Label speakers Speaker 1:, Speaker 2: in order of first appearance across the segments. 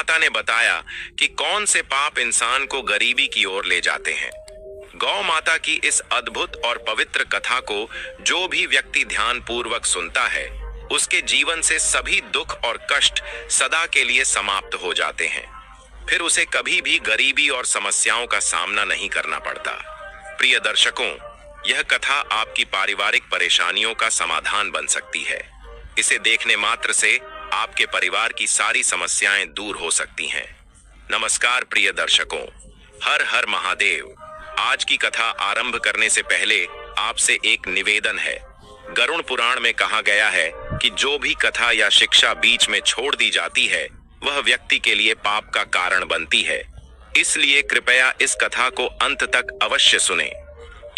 Speaker 1: माता ने बताया कि कौन से पाप इंसान को गरीबी की ओर ले जाते हैं। गौ माता की इस अद्भुत और पवित्र कथा को जो भी व्यक्ति ध्यान पूर्वक सुनता है, उसके जीवन से सभी दुख और कष्ट सदा के लिए समाप्त हो जाते हैं। फिर उसे कभी भी गरीबी और समस्याओं का सामना नहीं करना पड़ता। प्रिय दर्शकों, यह कथा आपकी पारिवारिक परेशानियों का समाधान बन सकती है। इसे देखने मात्र से आपके परिवार की सारी समस्याएं दूर हो सकती हैं। नमस्कार प्रिय दर्शकों, हर हर महादेव। आज की कथा आरंभ करने से पहले आपसे एक निवेदन है। गरुड़ पुराण में कहा गया है कि जो भी कथा या शिक्षा बीच में छोड़ दी जाती है, वह व्यक्ति के लिए पाप का कारण बनती है। इसलिए कृपया इस कथा को अंत तक अवश्य सुनें।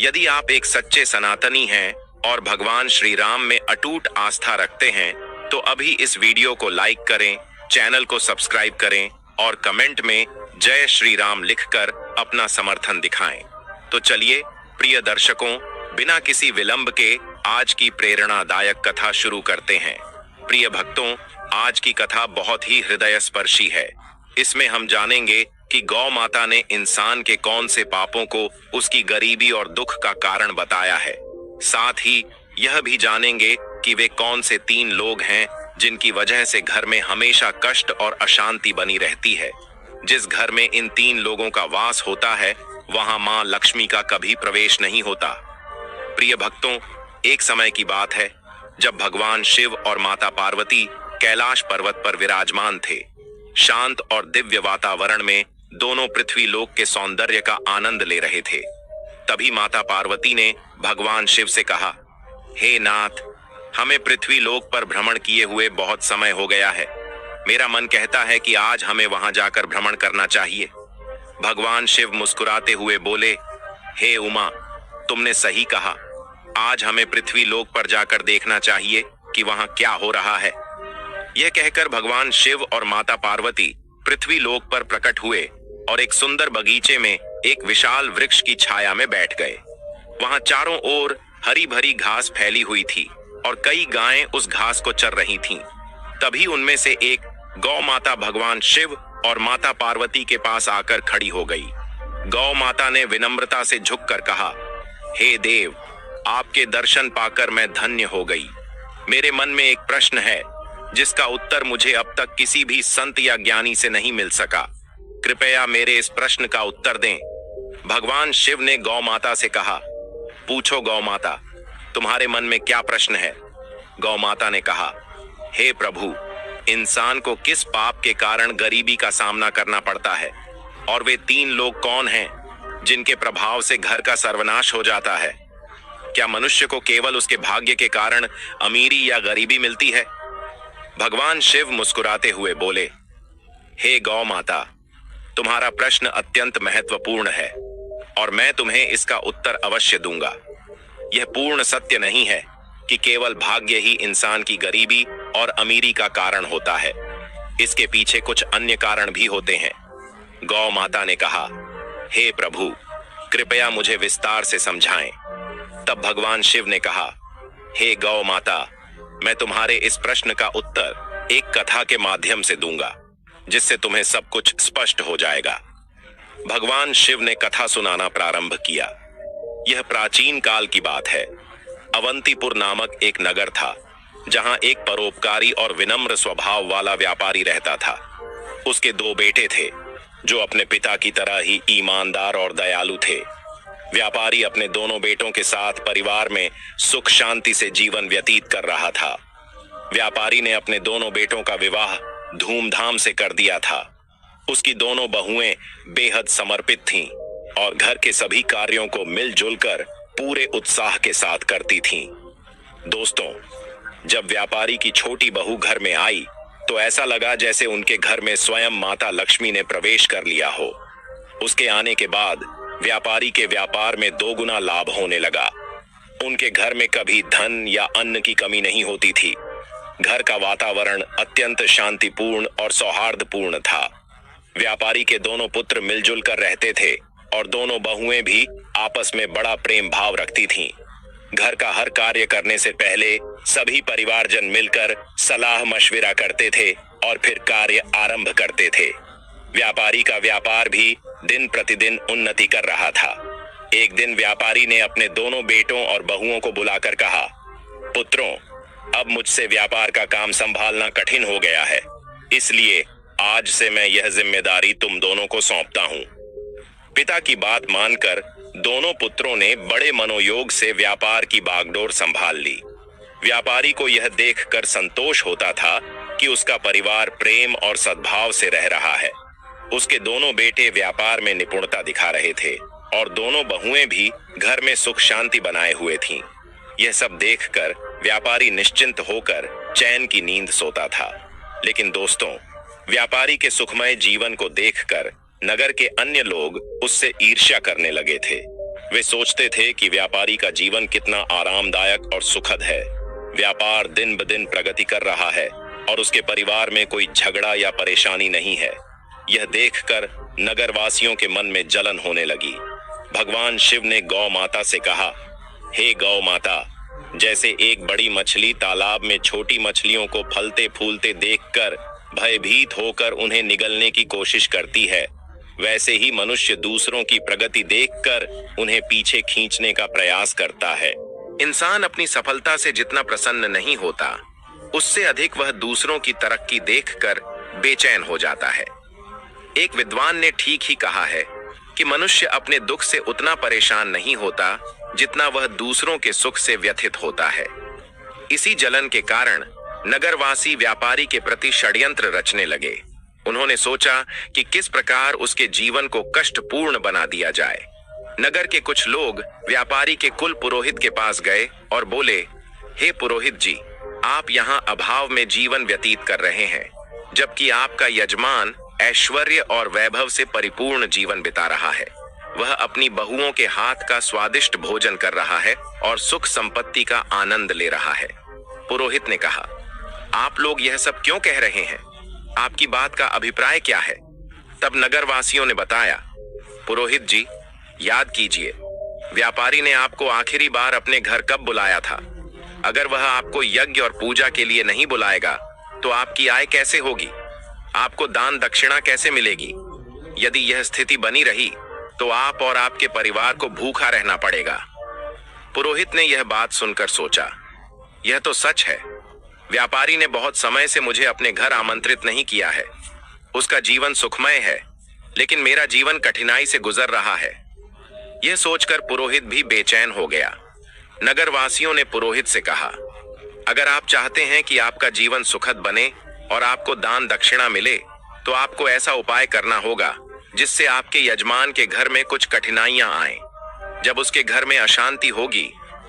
Speaker 1: यदि आप एक सच्चे सनातनी हैं और भगवान श्री राम में अटूट आस्था रखते हैं, तो अभी इस वीडियो को लाइक करें, चैनल को सब्सक्राइब करें और कमेंट में जय श्री राम लिखकर अपना समर्थन दिखाएं। तो चलिए प्रिय दर्शकों, बिना किसी विलंब के आज की प्रेरणादायक कथा शुरू करते हैं। प्रिय भक्तों, आज की कथा बहुत ही हृदयस्पर्शी है। इसमें हम जानेंगे कि गौ माता ने इंसान के कौन से पापों को उसकी गरीबी और दुख का कारण बताया है। साथ ही यह भी जानेंगे कि वे कौन से 3 लोग हैं जिनकी वजह से घर में हमेशा कष्ट और अशांति बनी रहती है। जिस घर में इन 3 लोगों का वास होता है, वहां मां लक्ष्मी का कभी प्रवेश नहीं होता। प्रिय भक्तों, एक समय की बात है जब भगवान शिव और माता पार्वती कैलाश पर्वत पर विराजमान थे। शांत और दिव्य वातावरण में दोनों पृथ्वी लोक के सौंदर्य का आनंद ले रहे थे। तभी माता पार्वती ने भगवान शिव से कहा, हे नाथ, हमें पृथ्वी लोक पर भ्रमण किए हुए बहुत समय हो गया है। मेरा मन कहता है कि आज हमें वहां जाकर भ्रमण करना चाहिए। भगवान शिव मुस्कुराते हुए बोले, हे उमा, तुमने सही कहा। आज हमें पृथ्वी लोक पर जाकर देखना चाहिए कि वहां क्या हो रहा है। यह कहकर भगवान शिव और माता पार्वती पृथ्वी लोक पर प्रकट हुए और एक सुंदर बगीचे में एक विशाल वृक्ष की छाया में बैठ गए। वहां चारों ओर हरी भरी घास फैली हुई थी और कई गायें उस घास को चर रही थीं। तभी उनमें से एक गौ माता भगवान शिव और माता पार्वती के पास आकर खड़ी हो गई। गौ माता ने विनम्रता से झुककर कहा, हे देव, आपके दर्शन पाकर मैं धन्य हो गई। मेरे मन में एक प्रश्न है जिसका उत्तर मुझे अब तक किसी भी संत या ज्ञानी से नहीं मिल सका। कृपया मेरे इस प्रश्न का उत्तर दें। भगवान शिव ने गौ माता से कहा, पूछो गौ माता, तुम्हारे मन में क्या प्रश्न है। गौ माता ने कहा, हे प्रभु, इंसान को किस पाप के कारण गरीबी का सामना करना पड़ता है, और वे 3 लोग कौन हैं जिनके प्रभाव से घर का सर्वनाश हो जाता है। क्या मनुष्य को केवल उसके भाग्य के कारण अमीरी या गरीबी मिलती है। भगवान शिव मुस्कुराते हुए बोले, हे गौ माता, तुम्हारा प्रश्न अत्यंत महत्वपूर्ण है और मैं तुम्हें इसका उत्तर अवश्य दूंगा। यह पूर्ण सत्य नहीं है कि केवल भाग्य ही इंसान की गरीबी और अमीरी का कारण होता है। इसके पीछे कुछ अन्य कारण भी होते हैं। गौ माता ने कहा, हे प्रभु, कृपया मुझे विस्तार से समझाएं। तब भगवान शिव ने कहा, हे गौ माता, मैं तुम्हारे इस प्रश्न का उत्तर एक कथा के माध्यम से दूंगा, जिससे तुम्हें सब कुछ स्पष्ट हो जाएगा। भगवान शिव ने कथा सुनाना प्रारंभ किया। यह प्राचीन काल की बात है। अवंतीपुर नामक एक नगर था, जहां एक परोपकारी और विनम्र स्वभाव वाला व्यापारी रहता था। उसके 2 बेटे थे, जो अपने पिता की तरह ही ईमानदार और दयालु थे। व्यापारी अपने दोनों बेटों के साथ परिवार में सुख शांति से जीवन व्यतीत कर रहा था। व्यापारी ने अपने दोनों बेटों का विवाह धूमधाम से कर दिया था। उसकी दोनों बहुएं बेहद समर्पित थीं और घर के सभी कार्यों को मिलजुल कर पूरे उत्साह के साथ करती थीं। दोस्तों, जब व्यापारी की छोटी बहू घर में आई, तो ऐसा लगा जैसे उनके घर में स्वयं माता लक्ष्मी ने प्रवेश कर लिया हो। उसके आने के बाद व्यापारी के व्यापार में 2 गुना लाभ होने लगा। उनके घर में कभी धन या अन्न की कमी नहीं होती थी। घर का वातावरण अत्यंत शांतिपूर्ण और सौहार्दपूर्ण था। व्यापारी के दोनों पुत्र मिलजुल कर रहते थे और दोनों बहुएं भी आपस में बड़ा प्रेम भाव रखती थीं। घर का हर कार्य करने से पहले सभी परिवारजन मिलकर सलाह मशविरा करते थे और फिर कार्य आरंभ करते थे। व्यापारी का व्यापार भी दिन प्रतिदिन उन्नति कर रहा था। एक दिन व्यापारी ने अपने दोनों बेटों और बहुओं को बुलाकर कहा, पुत्रों, अब मुझसे व्यापार का काम संभालना कठिन हो गया है, इसलिए आज से मैं यह जिम्मेदारी तुम दोनों को सौंपता हूं। पिता की बात मानकर दोनों पुत्रों ने बड़े मनोयोग से व्यापार की बागडोर संभाल ली। व्यापारी को यह देखकर संतोष होता था कि उसका परिवार प्रेम और सद्भाव से रह रहा है। उसके दोनों बेटे व्यापार में निपुणता दिखा रहे थे और दोनों बहुएं भी घर में सुख शांति बनाए हुए थीं। यह सब देखकर व्यापारी निश्चिंत होकर चैन की नींद सोता था। लेकिन दोस्तों, व्यापारी के सुखमय जीवन को देखकर नगर के अन्य लोग उससे ईर्ष्या करने लगे थे। वे सोचते थे कि व्यापारी का जीवन कितना आरामदायक और सुखद है। व्यापार दिन ब दिन प्रगति कर रहा है और उसके परिवार में कोई झगड़ा या परेशानी नहीं है। यह देखकर नगरवासियों के मन में जलन होने लगी। भगवान शिव ने गौ माता से कहा, हे गौ माता, जैसे एक बड़ी मछली तालाब में छोटी मछलियों को फलते फूलते देखकर भयभीत होकर उन्हें निगलने की कोशिश करती है, वैसे ही मनुष्य दूसरों की प्रगति देखकर उन्हें पीछे खींचने का प्रयास करता है। इंसान अपनी सफलता से जितना प्रसन्न नहीं होता, उससे अधिक वह दूसरों की तरक्की देखकर बेचैन हो जाता है। एक विद्वान ने ठीक ही कहा है कि मनुष्य अपने दुख से उतना परेशान नहीं होता जितना वह दूसरों के सुख से व्यथित होता है। इसी जलन के कारण नगरवासी व्यापारी के प्रति षड्यंत्र रचने लगे। उन्होंने सोचा कि किस प्रकार उसके जीवन को कष्टपूर्ण बना दिया जाए। नगर के कुछ लोग व्यापारी के कुल पुरोहित के पास गए और बोले, हे पुरोहित जी, आप यहाँ अभाव में जीवन व्यतीत कर रहे हैं, जबकि आपका यजमान ऐश्वर्य और वैभव से परिपूर्ण जीवन बिता रहा है। वह अपनी बहुओं के हाथ का स्वादिष्ट भोजन कर रहा है और सुख संपत्ति का आनंद ले रहा है। पुरोहित ने कहा, आप लोग यह सब क्यों कह रहे हैं? आपकी बात का अभिप्राय क्या है? तब नगरवासियों ने बताया, पुरोहित जी, याद कीजिए, व्यापारी ने आपको आखिरी बार अपने घर कब बुलाया था? अगर वह आपको यज्ञ और पूजा के लिए नहीं बुलाएगा तो आपकी आय कैसे होगी? आपको दान दक्षिणा कैसे मिलेगी? यदि यह स्थिति बनी रही तो आप और आपके परिवार को भूखा रहना पड़ेगा। पुरोहित ने यह बात सुनकर सोचा, यह तो सच है। व्यापारी ने बहुत समय से मुझे अपने घर आमंत्रित नहीं किया है। उसका जीवन सुखमय है, लेकिन मेरा जीवन कठिनाई से गुजर रहा है। यह सोचकर पुरोहित भी बेचैन हो गया। नगरवासियों ने पुरोहित से कहा, अगर आप चाहते हैं कि आपका जीवन सुखद बने और आपको दान दक्षिणा मिले, तो आपको ऐसा उपाय करना होगा जिससे आपके यजमान के घर में कुछ कठिनाइयां आएं। जब उसके घर में अशांति होगी,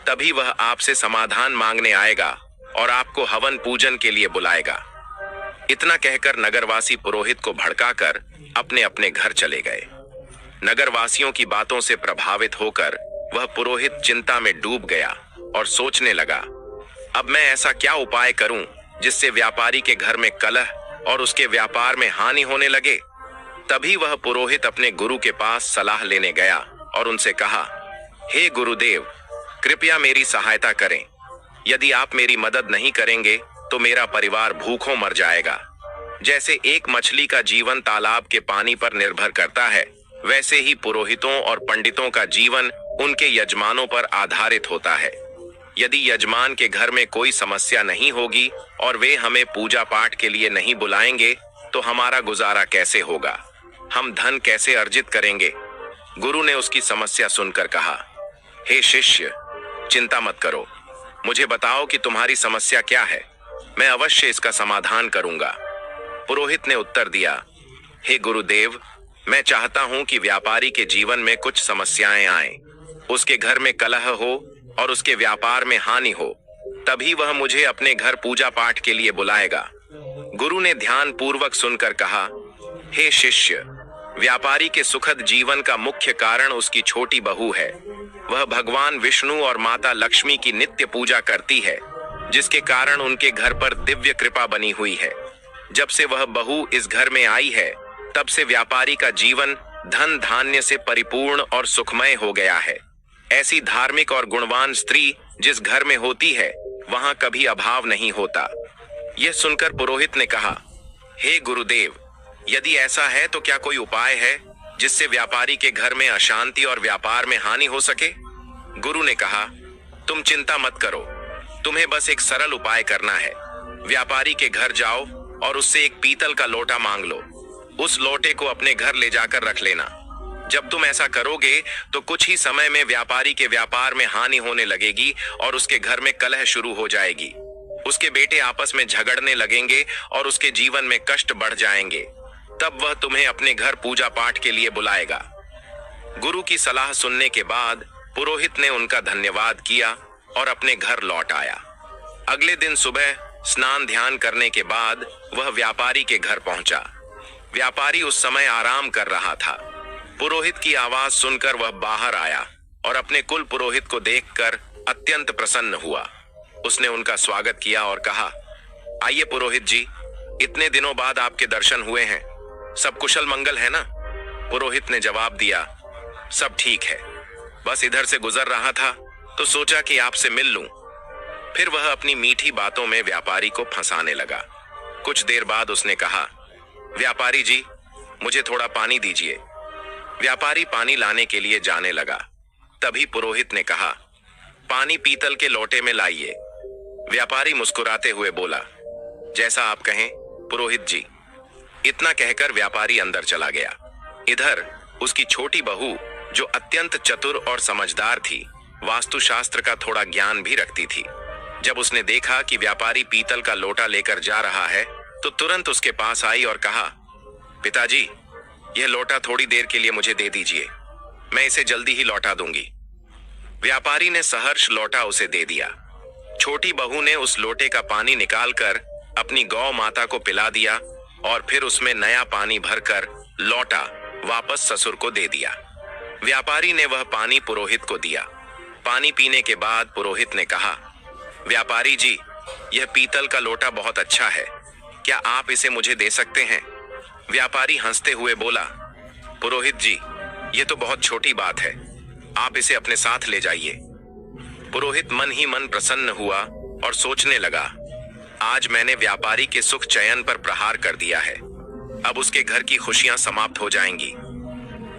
Speaker 1: तभी वह आपसे समाधान मांगने आएगा और आपको हवन पूजन के लिए बुलाएगा। इतना कहकर नगरवासी पुरोहित को भड़काकर अपने अपने घर चले गए। नगरवासियों की बातों से प्रभावित होकर वह पुरोहित चिंता में डूब गया और सोचने लगा, अब मैं ऐसा क्या उपाय करूं जिससे व्यापारी के घर में कलह और उसके व्यापार में हानि होने लगे। तभी वह पुरोहित अपने गुरु के पास सलाह लेने गया और उनसे कहा, हे गुरुदेव, कृपया मेरी सहायता करें। यदि आप मेरी मदद नहीं करेंगे तो मेरा परिवार भूखों मर जाएगा। जैसे एक मछली का जीवन तालाब के पानी पर निर्भर करता है, वैसे ही पुरोहितों और पंडितों का जीवन उनके यजमानों पर आधारित होता है। यदि यजमान के घर में कोई समस्या नहीं होगी और वे हमें पूजा पाठ के लिए नहीं बुलाएंगे तो हमारा गुजारा कैसे होगा? हम धन कैसे अर्जित करेंगे? गुरु ने उसकी समस्या सुनकर कहा, हे शिष्य, चिंता मत करो। मुझे बताओ कि तुम्हारी समस्या क्या है, मैं अवश्य इसका समाधान करूंगा। पुरोहित ने उत्तर दिया, हे गुरुदेव, मैं चाहता हूं कि व्यापारी के जीवन में कुछ समस्याएं आएं, उसके घर में कलह हो और उसके व्यापार में हानि हो, तभी वह मुझे अपने घर पूजा पाठ के लिए बुलाएगा। गुरु ने ध्यान पूर्वक सुनकर कहा, हे शिष्य, व्यापारी के सुखद जीवन का मुख्य कारण उसकी छोटी बहू है। वह भगवान विष्णु और माता लक्ष्मी की नित्य पूजा करती है, जिसके कारण उनके घर पर दिव्य कृपा बनी हुई है। जब से वह बहू इस घर में आई है, तब से व्यापारी का जीवन धन धान्य से परिपूर्ण और सुखमय हो गया है। ऐसी धार्मिक और गुणवान स्त्री जिस घर में होती है, वहां कभी अभाव नहीं होता। यह सुनकर पुरोहित ने कहा, हे गुरुदेव, यदि ऐसा है तो क्या कोई उपाय है जिससे व्यापारी के घर में अशांति और व्यापार में हानि हो सके? गुरु ने कहा, तुम चिंता मत करो, तुम्हें बस एक सरल उपाय करना है। व्यापारी के घर जाओ और उससे एक पीतल का लोटा मांग लो। उस लोटे को अपने घर ले जाकर रख लेना। जब तुम ऐसा करोगे तो कुछ ही समय में व्यापारी के व्यापार में हानि होने लगेगी और उसके घर में कलह शुरू हो जाएगी। उसके बेटे आपस में झगड़ने लगेंगे और उसके जीवन में कष्ट बढ़ जाएंगे। तब वह तुम्हें अपने घर पूजा पाठ के लिए बुलाएगा। गुरु की सलाह सुनने के बाद पुरोहित ने उनका धन्यवाद किया और अपने घर लौट आया। अगले दिन सुबह स्नान ध्यान करने के बाद वह व्यापारी के घर पहुंचा। व्यापारी उस समय आराम कर रहा था। पुरोहित की आवाज सुनकर वह बाहर आया और अपने कुल पुरोहित को देखकर अत्यंत प्रसन्न हुआ। उसने उनका स्वागत किया और कहा, आइए पुरोहित जी, इतने दिनों बाद आपके दर्शन हुए हैं। सब कुशल मंगल है ना? पुरोहित ने जवाब दिया, सब ठीक है, बस इधर से गुजर रहा था तो सोचा कि आपसे मिल लूं। फिर वह अपनी मीठी बातों में व्यापारी को फंसाने लगा। कुछ देर बाद उसने कहा, व्यापारी जी, मुझे थोड़ा पानी दीजिए। व्यापारी पानी लाने के लिए जाने लगा। तभी पुरोहित ने कहा, पानी पीतल के लोटे में लाइए। व्यापारी मुस्कुराते हुए बोला, जैसा आप कहें पुरोहित जी। इतना कहकर व्यापारी अंदर चला गया। इधर उसकी छोटी बहू, जो अत्यंत चतुर और समझदार थी, वास्तुशास्त्र का थोड़ा ज्ञान भी रखती थी, जब उसने देखा कि व्यापारी पीतल का लोटा लेकर जा रहा है तो तुरंत उसके पास आई और कहा, पिताजी, यह लोटा थोड़ी देर के लिए मुझे दे दीजिए, मैं इसे जल्दी ही लौटा दूंगी। व्यापारी ने सहर्ष लोटा उसे दे दिया। छोटी बहू ने उस लोटे का पानी निकालकर अपनी गौ माता को पिला दिया और फिर उसमें नया पानी भरकर लौटा वापस ससुर को दे दिया। व्यापारी ने वह पानी पुरोहित को दिया। पानी पीने के बाद पुरोहित ने कहा, व्यापारी जी, यह पीतल का लोटा बहुत अच्छा है, क्या आप इसे मुझे दे सकते हैं? व्यापारी हंसते हुए बोला, पुरोहित जी, यह तो बहुत छोटी बात है, आप इसे अपने साथ ले जाइए। पुरोहित मन ही मन प्रसन्न हुआ और सोचने लगा, आज मैंने व्यापारी के सुख चयन पर प्रहार कर दिया है, अब उसके घर की खुशियां समाप्त हो जाएंगी।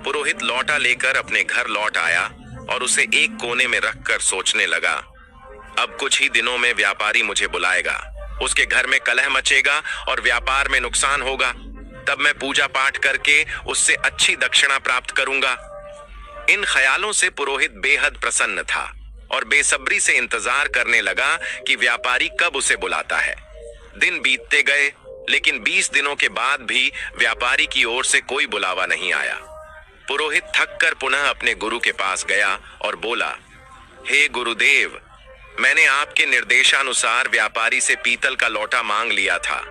Speaker 1: पुरोहित लौटा लेकर अपने घर लौट आया और उसे एक कोने में रखकर सोचने लगा, अब कुछ ही दिनों में व्यापारी मुझे बुलाएगा, उसके घर में कलह मचेगा और व्यापार में नुकसान होगा। तब मैं पूजा पाठ करके उससे अच्छी दक्षिणा प्राप्त करूंगा। इन ख्यालों से पुरोहित बेहद प्रसन्न था और बेसब्री से इंतजार करने लगा कि व्यापारी कब उसे बुलाता है। दिन बीतते गए, लेकिन 20 दिनों के बाद भी व्यापारी की ओर से कोई बुलावा नहीं आया। पुरोहित थककर पुनः अपने गुरु के पास गया और बोला, हे गुरुदेव, मैंने आपके निर्देशानुसार व्यापारी से पीतल का लोटा मांग लिया था,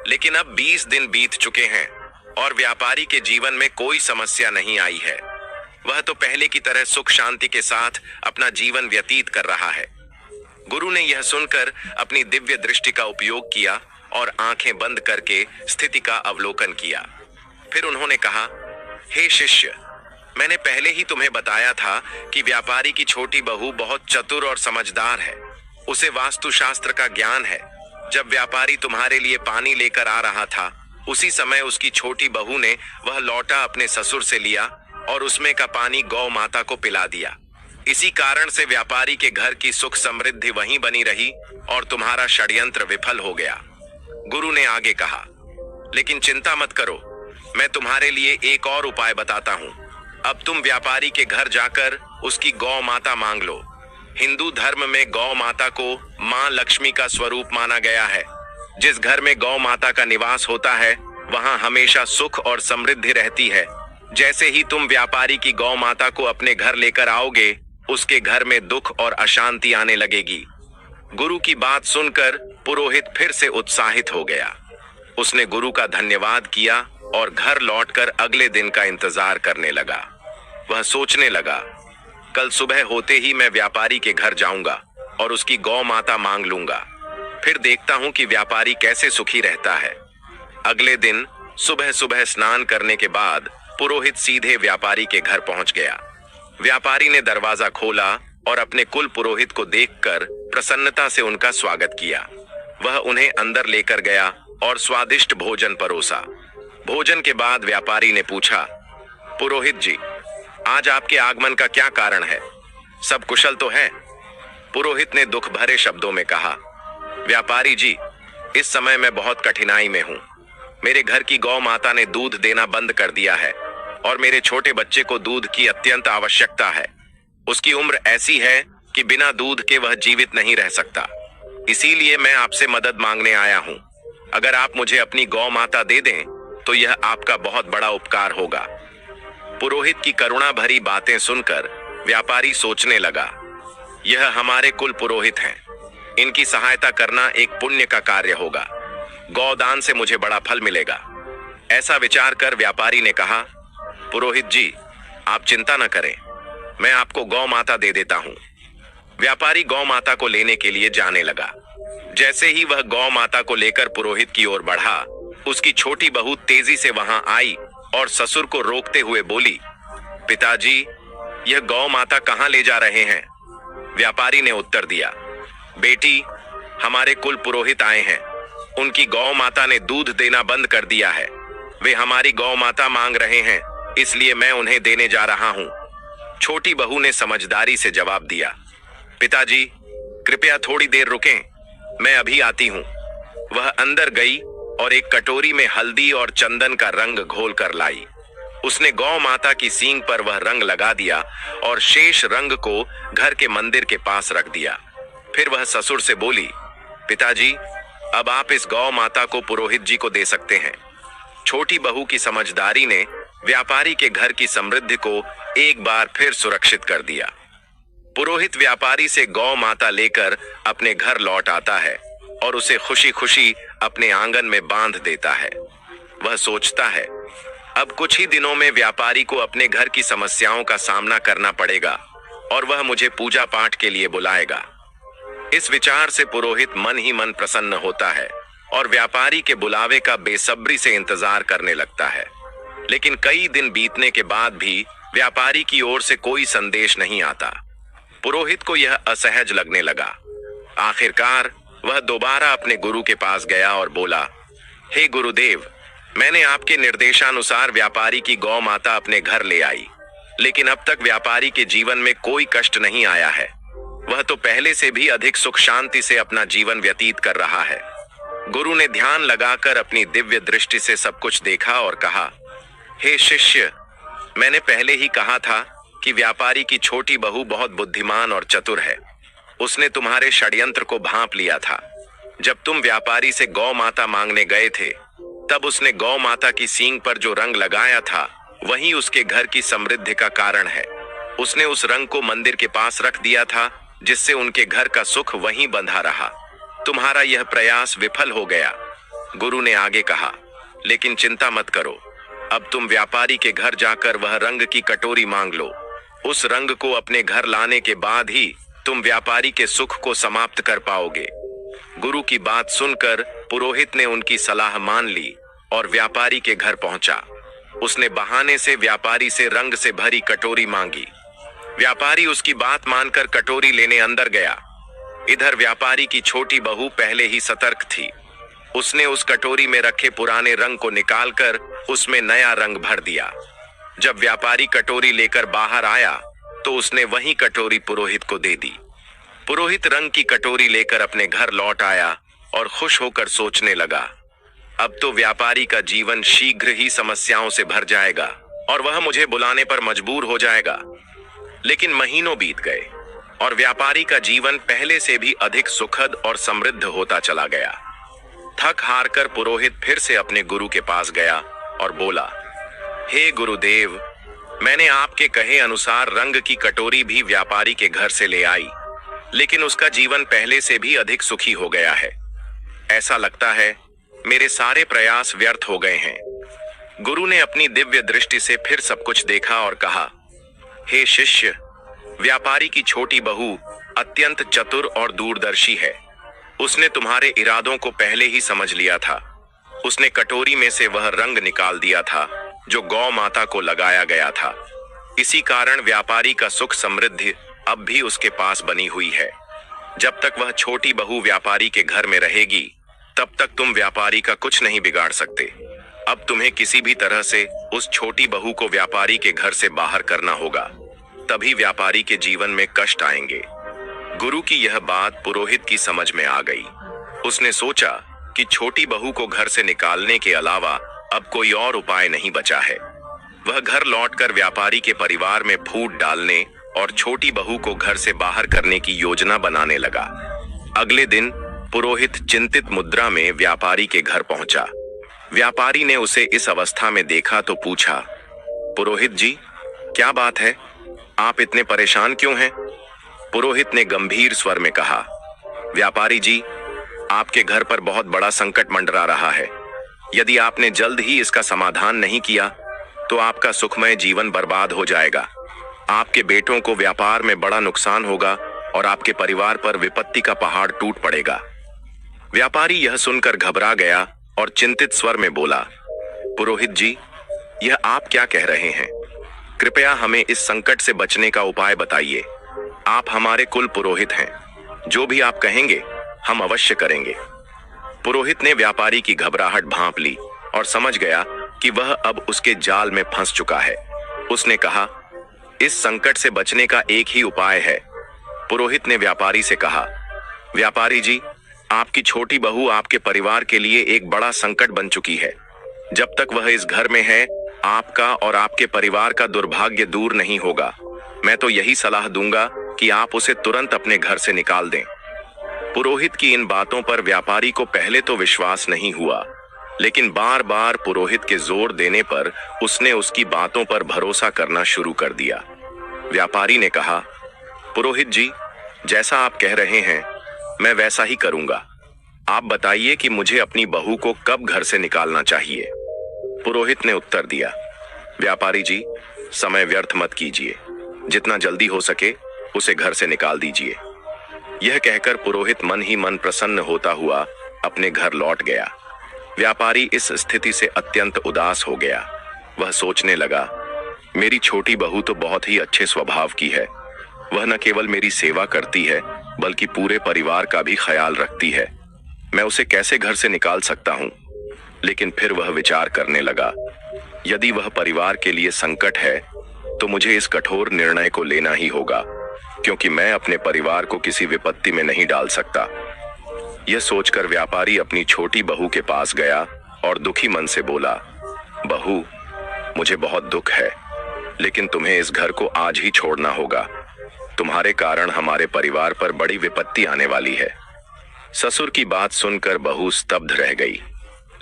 Speaker 1: लेकिन अब 20 दिन बीत चुके हैं और व्यापारी के जीवन में कोई समस्या नहीं आई है। वह तो पहले की तरह सुख शांति के साथ अपना जीवन व्यतीत कर रहा है। गुरु ने यह सुनकर अपनी दिव्य दृष्टि का उपयोग किया और आंखें बंद करके स्थिति का अवलोकन किया। फिर उन्होंने कहा, हे शिष्य, मैंने पहले ही तुम्हें बताया था कि व्यापारी की छोटी बहू बहुत चतुर और समझदार है, उसे वास्तुशास्त्र का ज्ञान है। जब व्यापारी तुम्हारे लिए पानी लेकर आ रहा था, उसी समय उसकी छोटी बहू ने वह लोटा अपने ससुर से लिया और उसमें का पानी गौ माता को पिला दिया। इसी कारण से व्यापारी के घर की सुख समृद्धि वहीं बनी रही और तुम्हारा षड्यंत्र विफल हो गया। गुरु ने आगे कहा, लेकिन चिंता मत करो, मैं तुम्हारे लिए एक और उपाय बताता हूँ। अब तुम व्यापारी के घर जाकर उसकी गौ माता मांग लो। हिंदू धर्म में गौ माता को मां लक्ष्मी का स्वरूप माना गया है। जिस घर में गौ माता का निवास होता है, वहां हमेशा सुख और समृद्धि रहती है। जैसे ही तुम व्यापारी की गौ माता को अपने घर लेकर आओगे, उसके घर में दुख और अशांति आने लगेगी। गुरु की बात सुनकर पुरोहित फिर से उत्साहित हो गया। उसने गुरु का धन्यवाद किया और घर लौटकर अगले दिन का इंतजार करने लगा। वह सोचने लगा, कल सुबह होते ही मैं व्यापारी के घर जाऊंगा और उसकी गौ माता मांग लूंगा, फिर देखता हूं कि व्यापारी कैसे सुखी रहता है। अगले दिन सुबह सुबह स्नान करने के बाद पुरोहित सीधे व्यापारी के घर पहुंच गया। व्यापारी ने दरवाजा खोला और अपने कुल पुरोहित को देखकर प्रसन्नता से उनका स्वागत किया। वह उन्हें अंदर लेकर गया और स्वादिष्ट भोजन परोसा। भोजन के बाद व्यापारी ने पूछा, पुरोहित जी, आज आपके आगमन का क्या कारण है? सब कुशल तो है? पुरोहित ने दुख भरे शब्दों में कहा, व्यापारी जी, इस समय मैं बहुत कठिनाई में हूं। मेरे घर की गौ माता ने दूध देना बंद कर दिया है और मेरे छोटे बच्चे को दूध की अत्यंत आवश्यकता है। उसकी उम्र ऐसी है कि बिना दूध के वह जीवित नहीं रह सकता। इसीलिए मैं आपसे मदद मांगने आया हूं। अगर आप मुझे अपनी गौ माता दे दें तो यह आपका बहुत बड़ा उपकार होगा। पुरोहित की करुणा भरी बातें सुनकर व्यापारी सोचने लगा, यह हमारे कुल पुरोहित हैं। इनकी सहायता करना एक पुण्य का कार्य होगा। गौदान से मुझे बड़ा फल मिलेगा। ऐसा विचार कर व्यापारी ने कहा, पुरोहित जी, आप चिंता न करें, मैं आपको गौ माता दे देता हूं। व्यापारी गौ माता को लेने के लिए जाने लगा। जैसे ही वह गौ माता को लेकर पुरोहित की ओर बढ़ा, उसकी छोटी बहू तेजी से वहां आई और ससुर को रोकते हुए बोली, पिताजी, यह गौ माता कहां ले जा रहे हैं? व्यापारी ने उत्तर दिया, बेटी, हमारे कुल पुरोहित आए हैं। उनकी गौ माता ने दूध देना बंद कर दिया है। वे हमारी गौ माता मांग रहे हैं, इसलिए मैं उन्हें देने जा रहा हूं। छोटी बहू ने समझदारी से जवाब दिया, पिताजी, कृपया थोड़ी देर रुकें, मैं अभी आती हूं। वह अंदर गई और एक कटोरी में हल्दी और चंदन का रंग घोल कर लाई। उसने गौ माता की सींग पर वह रंग लगा दिया और शेष रंग को घर के मंदिर के पास रख दिया। फिर वह ससुर से बोली, पिताजी, अब आप इस गौ माता को पुरोहित जी को दे सकते हैं। छोटी बहू की समझदारी ने व्यापारी के घर की समृद्धि को एक बार फिर सुरक्षित कर दिया। पुरोहित व्यापारी से गौ माता लेकर अपने घर लौट आता है और उसे खुशी खुशी अपने आंगन में बांध देता है। वह सोचता है, अब कुछ ही दिनों में व्यापारी को अपने घर की समस्याओं का सामना करना पड़ेगा और वह मुझे पूजा पाठ के लिए बुलाएगा। इस विचार से पुरोहित मन ही मन प्रसन्न होता है और व्यापारी के बुलावे का बेसब्री से इंतजार करने लगता है। लेकिन कई दिन बीतने के बाद भी व्यापारी की ओर से कोई संदेश नहीं आता। पुरोहित को यह असहज लगने लगा। आखिरकार वह दोबारा अपने गुरु के पास गया और बोला, हे गुरुदेव, मैंने आपके निर्देशानुसार व्यापारी की गौ माता अपने घर ले आई, लेकिन अब तक व्यापारी के जीवन में कोई कष्ट नहीं आया है। वह तो पहले से भी अधिक सुख शांति से अपना जीवन व्यतीत कर रहा है। गुरु ने ध्यान लगाकर अपनी दिव्य दृष्टि से सब कुछ देखा और कहा, हे शिष्य, मैंने पहले ही कहा था कि व्यापारी की छोटी बहू बहुत बुद्धिमान और चतुर है। उसने तुम्हारे षड्यंत्र को भांप लिया था। जब तुम व्यापारी से गौ माता मांगने गए थे, तब उसने गौ माता की सींग पर जो रंग लगाया था, वही उसके घर की समृद्धि का कारण है। उसने उस रंग को मंदिर के पास रख दिया था, जिससे उनके घर का सुख वहीं बंधा रहा। तुम्हारा यह प्रयास विफल हो गया। गुरु ने आगे कहा, लेकिन चिंता मत करो, अब तुम व्यापारी के घर जाकर वह रंग की कटोरी मांग लो। उस रंग को अपने घर लाने के बाद ही तुम व्यापारी के सुख को समाप्त कर पाओगे। गुरु की बात सुनकर पुरोहित ने उनकी सलाह मान ली और व्यापारी के घर पहुंचा। उसने बहाने से व्यापारी से रंग से भरी कटोरी मांगी। व्यापारी उसकी बात मानकर कटोरी लेने अंदर गया। इधर व्यापारी की छोटी बहू पहले ही सतर्क थी। उसने उस कटोरी में रखे पुराने रंग को निकालकर उसमें नया रंग भर दिया। जब व्यापारी कटोरी लेकर बाहर आया तो उसने वही कटोरी पुरोहित को दे दी। पुरोहित रंग की कटोरी लेकर अपने घर लौट आया और खुश होकर सोचने लगा, अब तो व्यापारी का जीवन शीघ्र ही समस्याओं से भर जाएगा और वह मुझे बुलाने पर मजबूर हो जाएगा। लेकिन महीनों बीत गए और व्यापारी का जीवन पहले से भी अधिक सुखद और समृद्ध होता चला गया। थक हार कर पुरोहित फिर से अपने गुरु के पास गया और बोला, हे गुरुदेव, मैंने आपके कहे अनुसार रंग की कटोरी भी व्यापारी के घर से ले आई, लेकिन उसका जीवन पहले से भी अधिक सुखी हो गया है। ऐसा लगता है मेरे सारे प्रयास व्यर्थ हो गए हैं। गुरु ने अपनी दिव्य दृष्टि से फिर सब कुछ देखा और कहा, हे शिष्य, व्यापारी की छोटी बहू अत्यंत चतुर और दूरदर्शी है। उसने तुम्हारे इरादों को पहले ही समझ लिया था। उसने कटोरी में से वह रंग निकाल दिया था जो गौ माता को लगाया गया था। इसी कारण व्यापारी का सुख समृद्धि अब भी उसके पास बनी हुई है। जब तक वह छोटी बहू व्यापारी के घर में रहेगी, तब तक तुम व्यापारी का कुछ नहीं बिगाड़ सकते। अब तुम्हें किसी भी तरह से उस छोटी बहू को व्यापारी के घर से बाहर करना होगा, तभी व्यापारी के जीवन में कष्ट आएंगे। गुरु की यह बात पुरोहित की समझ में आ गई। उसने सोचा कि छोटी बहू को घर से निकालने के अलावा अब कोई और उपाय नहीं बचा है। वह घर लौटकर व्यापारी के परिवार में फूट डालने और छोटी बहू को घर से बाहर करने की योजना बनाने लगा। अगले दिन पुरोहित चिंतित मुद्रा में व्यापारी के घर पहुंचा। व्यापारी ने उसे इस अवस्था में देखा तो पूछा, पुरोहित जी, क्या बात है? आप इतने परेशान क्यों हैं? पुरोहित ने गंभीर स्वर में कहा, व्यापारी जी, आपके घर पर बहुत बड़ा संकट मंडरा रहा है। यदि आपने जल्द ही इसका समाधान नहीं किया तो आपका सुखमय जीवन बर्बाद हो जाएगा। आपके बेटों को व्यापार में बड़ा नुकसान होगा और आपके परिवार पर विपत्ति का पहाड़ टूट पड़ेगा। व्यापारी यह सुनकर घबरा गया और चिंतित स्वर में बोला, पुरोहित जी, यह आप क्या कह रहे हैं? कृपया हमें इस संकट से बचने का उपाय बताइए। आप हमारे कुल पुरोहित हैं। जो भी आप कहेंगे हम अवश्य करेंगे। पुरोहित ने व्यापारी की घबराहट भांप ली और समझ गया कि वह अब उसके जाल में फंस चुका है। उसने कहा, इस संकट से बचने का एक ही उपाय है। पुरोहित ने व्यापारी से कहा, व्यापारी जी, आपकी छोटी बहू आपके परिवार के लिए एक बड़ा संकट बन चुकी है। जब तक वह इस घर में है, आपका और आपके परिवार का दुर्भाग्य दूर नहीं होगा। मैं तो यही सलाह दूंगा कि आप उसे तुरंत अपने घर से निकाल दें। पुरोहित की इन बातों पर व्यापारी को पहले तो विश्वास नहीं हुआ, लेकिन बार बार पुरोहित के जोर देने पर उसने उसकी बातों पर भरोसा करना शुरू कर दिया। व्यापारी ने कहा, पुरोहित जी, जैसा आप कह रहे हैं मैं वैसा ही करूंगा। आप बताइए कि मुझे अपनी बहू को कब घर से निकालना चाहिए। पुरोहित ने उत्तर दिया, व्यापारी जी, समय व्यर्थ मत कीजिए। जितना जल्दी हो सके उसे घर से निकाल दीजिए। यह कहकर पुरोहित मन ही मन प्रसन्न होता हुआ अपने घर लौट गया। व्यापारी इस स्थिति से अत्यंत उदास हो गया। वह सोचने लगा, मेरी छोटी बहू तो बहुत ही अच्छे स्वभाव की है। वह न केवल मेरी सेवा करती है बल्कि पूरे परिवार का भी ख्याल रखती है। मैं उसे कैसे घर से निकाल सकता हूँ? लेकिन फिर वह विचार करने लगा, यदि वह परिवार के लिए संकट है तो मुझे इस कठोर निर्णय को लेना ही होगा, क्योंकि मैं अपने परिवार को किसी विपत्ति में नहीं डाल सकता। यह सोचकर व्यापारी अपनी छोटी बहू के पास गया और दुखी मन से बोला, बहू, मुझे बहुत दुख है, लेकिन तुम्हें इस घर को आज ही छोड़ना होगा। तुम्हारे कारण हमारे परिवार पर बड़ी विपत्ति आने वाली है। ससुर की बात सुनकर बहू स्तब्ध रह गई,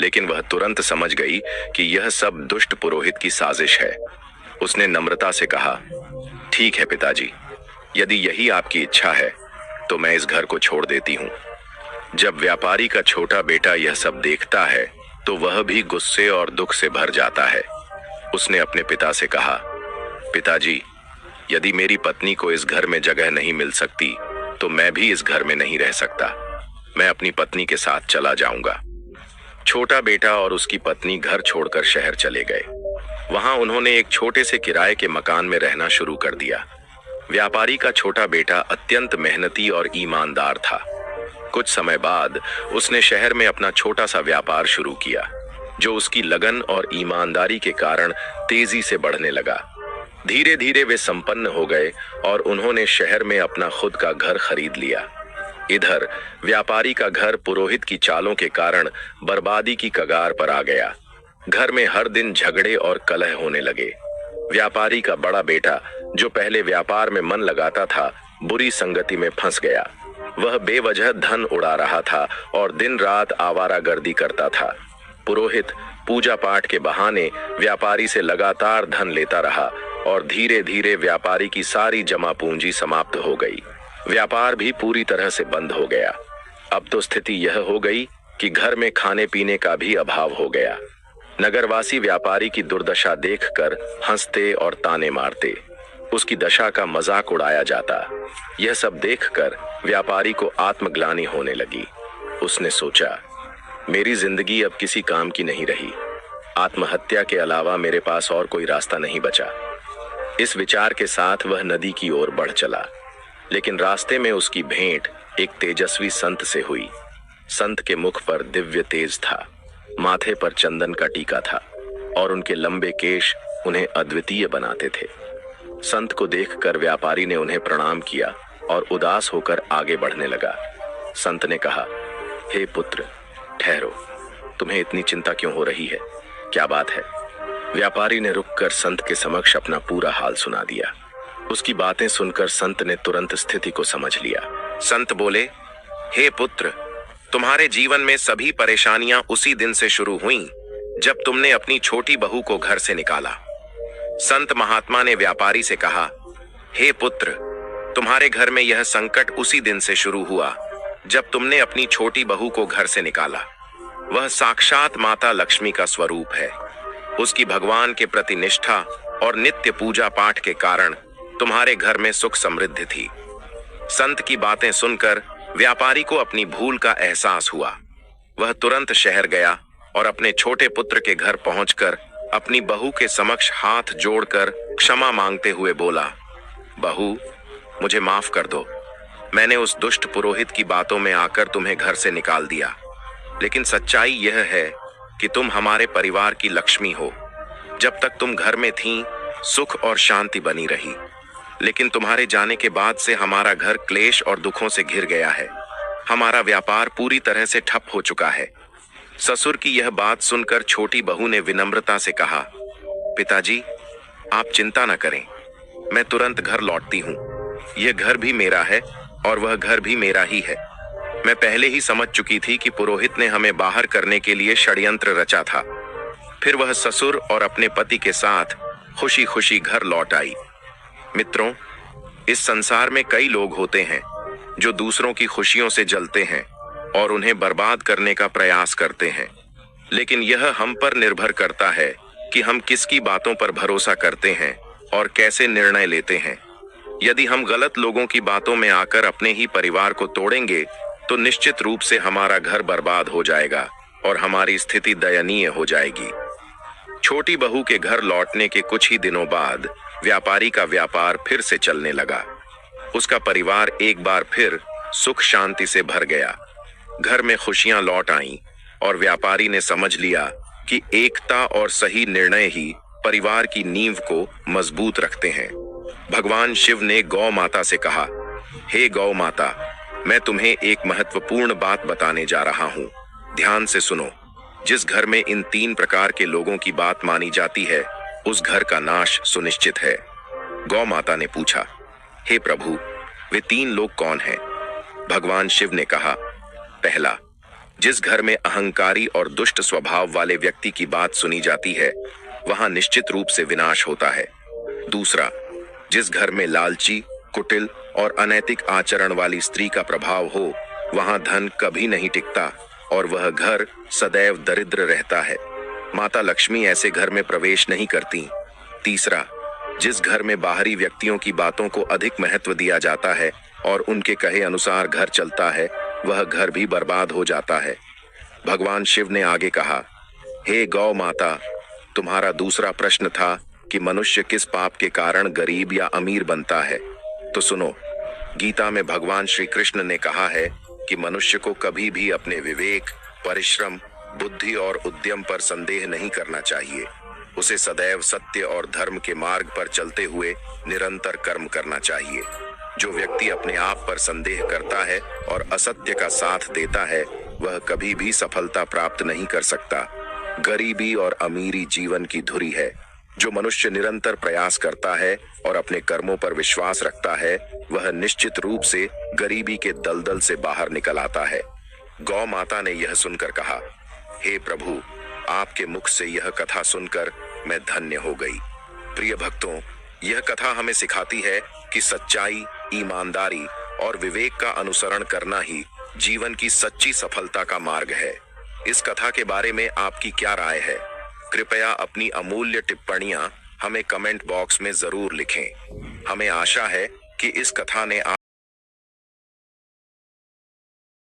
Speaker 1: लेकिन वह तुरंत समझ गई कि यह सब दुष्ट पुरोहित की साजिश है। उसने नम्रता से कहा, ठीक है पिताजी, यदि यही आपकी इच्छा है तो मैं इस घर को छोड़ देती हूँ। जब व्यापारी का छोटा बेटा यह सब देखता है तो वह भी गुस्से और दुख से भर जाता है। उसने अपने पिता से कहा, पिताजी, यदि मेरी पत्नी को इस घर में जगह नहीं मिल सकती तो मैं भी इस घर में नहीं रह सकता। मैं अपनी पत्नी के साथ चला जाऊंगा। छोटा बेटा और उसकी पत्नी घर छोड़कर शहर चले गए। वहां उन्होंने एक छोटे से किराए के मकान में रहना शुरू कर दिया। व्यापारी का छोटा बेटा अत्यंत मेहनती और ईमानदार था। कुछ समय बाद उसने शहर में अपना छोटा सा व्यापार शुरू किया, जो उसकी लगन और ईमानदारी के कारण तेजी से बढ़ने लगा। धीरे धीरे वे संपन्न हो गए और उन्होंने शहर में अपना खुद का घर खरीद लिया। इधर व्यापारी का घर पुरोहित की चालों के कारण बर्बादी की कगार पर आ गया। घर में हर दिन झगड़े और कलह होने लगे। व्यापारी का बड़ा बेटा, जो पहले व्यापार में मन लगाता था, बुरी संगति में फंस गया। वह बेवजह धन उड़ा रहा था और दिन रात आवारागर्दी करता था। पुरोहित पूजा पाठ के बहाने व्यापारी से लगातार धन लेता रहा और धीरे धीरे व्यापारी की सारी जमा पूंजी समाप्त हो गई। व्यापार भी पूरी तरह से बंद हो गया। अब तो स्थिति यह हो गई कि घर में खाने पीने का भी अभाव हो गया। नगरवासी व्यापारी की दुर्दशा देखकर हंसते और ताने मारते। उसकी दशा का मजाक उड़ाया जाता। यह सब देखकर व्यापारी को आत्मग्लानि होने लगी। उसने सोचा, मेरी जिंदगी अब किसी काम की नहीं रही। आत्महत्या के अलावा मेरे पास और कोई रास्ता नहीं बचा। इस विचार के साथ वह नदी की ओर बढ़ चला, लेकिन रास्ते में उसकी भेंट एक तेजस्वी संत से हुई। संत के मुख पर दिव्य तेज था, माथे पर चंदन का टीका था और उनके लंबे केश उन्हें अद्वितीय बनाते थे। संत को देखकर व्यापारी ने उन्हें प्रणाम किया और उदास होकर आगे बढ़ने लगा। संत ने कहा, हे पुत्र, ठहरो, तुम्हें इतनी चिंता क्यों हो रही है? क्या बात है? व्यापारी ने रुककर संत के समक्ष अपना पूरा हाल सुना दिया। उसकी बातें सुनकर संत ने तुरंत स्थिति को समझ लिया। संत बोले, हे पुत्र, तुम्हारे जीवन में सभी परेशानियां उसी दिन से शुरू हुईं जब तुमने अपनी छोटी बहू को घर से निकाला। संत महात्मा ने व्यापारी से कहा, हे पुत्र, तुम्हारे घर में यह संकट उसी दिन से शुरू हुआ जब तुमने अपनी छोटी बहू को घर से निकाला। वह साक्षात माता लक्ष्मी का स्वरूप है। उसकी भगवान के प्रति निष्ठा और नित्य पूजा पाठ के कारण तुम्हारे घर में सुख समृद्धि थी। संत की बातें सुनकर व्यापारी को अपनी भूल का एहसास हुआ। वह तुरंत शहर गया और अपने छोटे पुत्र के घर पहुंचकर अपनी बहू के समक्ष हाथ जोड़कर क्षमा मांगते हुए बोला, बहू, मुझे माफ कर दो। मैंने उस दुष्ट पुरोहित की बातों में आकर तुम्हें घर से निकाल दिया, लेकिन सच्चाई यह है कि तुम हमारे परिवार की लक्ष्मी हो। जब तक तुम घर में थीं, सुख और शांति बनी रही, लेकिन तुम्हारे जाने के बाद से हमारा घर क्लेश और दुखों से घिर गया है। हमारा व्यापार पूरी तरह से ठप हो चुका है। ससुर की यह बात सुनकर छोटी बहू ने विनम्रता से कहा, पिताजी, आप चिंता न करें, मैं तुरंत घर लौटती हूँ। यह घर भी मेरा है और वह घर भी मेरा ही है। मैं पहले ही समझ चुकी थी कि पुरोहित ने हमें बाहर करने के लिए षड्यंत्र रचा था। फिर वह ससुर और अपने पति के साथ खुशी खुशी घर लौट आई। मित्रों, इस संसार में कई लोग होते हैं जो दूसरों की खुशियों से जलते हैं और उन्हें बर्बाद करने का प्रयास करते हैं, लेकिन यह हम पर निर्भर करता है कि हम किसकी बातों पर भरोसा करते हैं और कैसे निर्णय लेते हैं। यदि हम गलत लोगों की बातों में आकर अपने ही परिवार को तोड़ेंगे तो निश्चित रूप से हमारा घर बर्बाद हो जाएगा और हमारी स्थिति दयनीय हो जाएगी। छोटी बहू के घर लौटने के कुछ ही दिनों बाद व्यापारी का व्यापार फिर से चलने लगा। उसका परिवार एक बार फिर सुख शांति से भर गया। घर में खुशियां लौट आईं और व्यापारी ने समझ लिया कि एकता और सही निर्णय ही परिवार की नींव को मजबूत रखते हैं। भगवान शिव ने गौ माता से कहा, हे गौ माता, मैं तुम्हें एक महत्वपूर्ण बात बताने जा रहा हूं। ध्यान से सुनो। जिस घर में इन 3 प्रकार के लोगों की बात मानी जाती है, उस घर का नाश सुनिश्चित है। गौ माता ने पूछा, हे प्रभु, वे 3 लोग कौन हैं? भगवान शिव ने कहा, पहला, जिस घर में अहंकारी और दुष्ट स्वभाव वाले व्यक्ति की बात सुनी जाती है, वहां निश्चित रूप से विनाश होता है। दूसरा, जिस घर में लालची, कुटिल और अनैतिक आचरण वाली स्त्री का प्रभाव हो, वहां धन कभी नहीं टिकता और वह घर सदैव दरिद्र रहता है। माता लक्ष्मी ऐसे घर में प्रवेश नहीं करती। तीसरा, जिस घर में बाहरी व्यक्तियों की बातों को अधिक महत्व दिया जाता है और उनके कहे अनुसार घर चलता है, वह घर भी बर्बाद हो जाता है। भगवान शिव ने आगे कहा, हे गौ माता, तुम्हारा दूसरा प्रश्न था कि मनुष्य किस पाप के कारण गरीब या अमीर बनता है। तो सुनो, गीता में भगवान श्री कृष्ण ने कहा है कि मनुष्य को कभी भी अपने विवेक, परिश्रम, बुद्धि और उद्यम पर संदेह नहीं करना चाहिए। उसे सदैव सत्य और धर्म के मार्ग पर चलते हुए निरंतर कर्म करना चाहिए। जो व्यक्ति अपने आप पर संदेह करता है और असत्य का साथ देता है, वह कभी भी सफलता प्राप्त नहीं कर सकता। गरीबी और अमीरी जीवन की धुरी है। जो मनुष्य निरंतर प्रयास करता है और अपने कर्मों पर विश्वास रखता है, वह निश्चित रूप से गरीबी के दलदल से बाहर निकल आता है। गौ माता ने यह सुनकर कहा, हे प्रभु, आपके मुख से यह कथा सुनकर मैं धन्य हो गई। प्रिय भक्तों, यह कथा हमें सिखाती है कि सच्चाई, ईमानदारी और विवेक का अनुसरण करना ही जीवन की सच्ची सफलता का मार्ग है। इस कथा के बारे में आपकी क्या राय है? कृपया अपनी अमूल्य टिप्पणियां हमें कमेंट बॉक्स में जरूर लिखें। हमें आशा है कि इस कथा ने